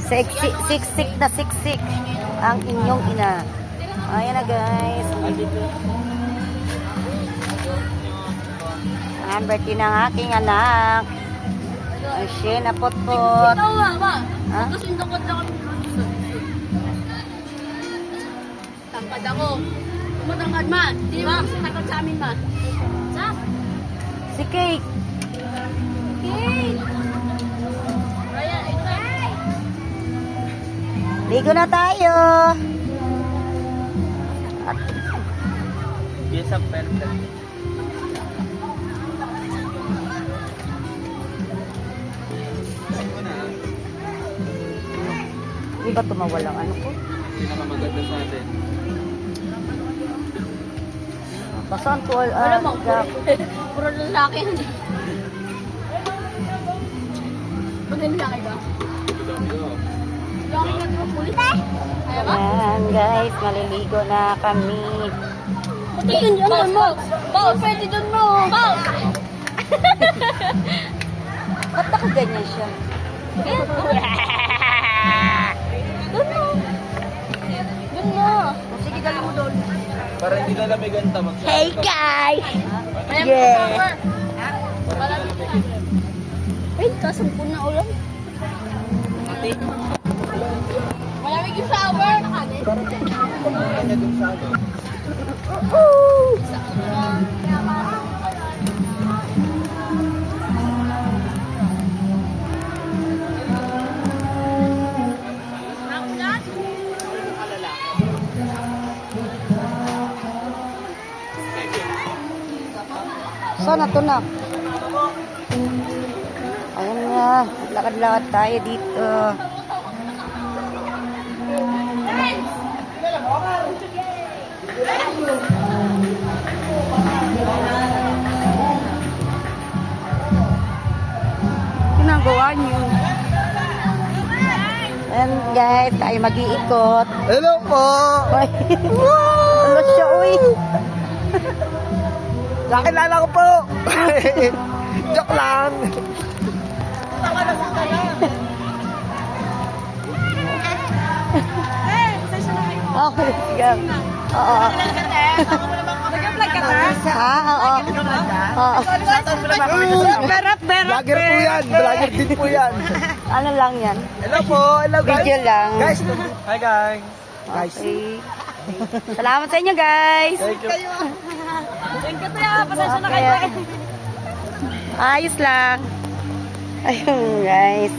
Siksik na siksik ang inyong ina. Ayan na guys. Ang birthday ng aking anak. Ang siya na pot-pot. Ito ma. Ha? Tapos yung dakot na kami. Tangkad ako. Tumatangkad man. Di ba? Tangkad sa amin man. Sa? Si Cake. Okay. Raya, ito. Ligo na tayo. Yes, ang perfect. Di ba tumawalang ano ko? Pinakamaganda sa atin. Basaan ko? Wala mo. Puro lalaki. Maganda lalaki ba? Lalaki ka ito pulis. Ayaw ba? Ayan guys, maliligo na kami. Pati yun dyan mo. Paul, pwede dun mo. Paul. Ba't nakaganyan siya? Dun mo. Dun mo. Sige, dali mo doon. Para hindi na lamigan tamag. Hey guys! Ayan, Yeah. shower. Malamig na. Ay, kasumpo na ulam. Malamig yung shower. Kanya dun sa ano. Sana to na. Ayan nga, lakad-lakad tayo dito. Ginagawa niyo. Ayan guys, tayo mag-iikot. Hello po! Ay, ano siya, uy? Nakilala ko po! Joke lang! Okay, sige. Oo. Nag-apply ka na? Oo. Oo. Vlogger po yan! Vlogger din po yan! Ano lang yan? Hello po! Hello guys! Video lang. Guys! Hi guys! Guys! Okay. Salamat sa inyo, guys. Thank you! Thank you, Tia. Pasensya na Okay. kayo. Ayos lang. Ayun, guys.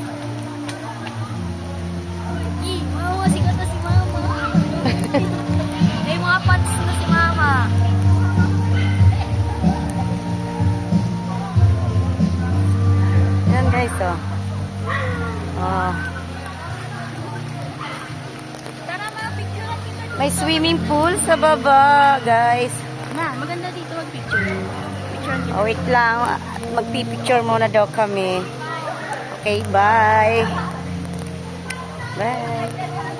Mama, sikat na si Mama. May mga pants na si Mama. Ayan, guys, oh. Oh. Tara, mga picture at kita. May swimming pool sa baba, guys. Na, maganda dito mag-picture. Picture kita. Oh, wait lang. Magpipicture muna daw kami. Okay, bye. Bye.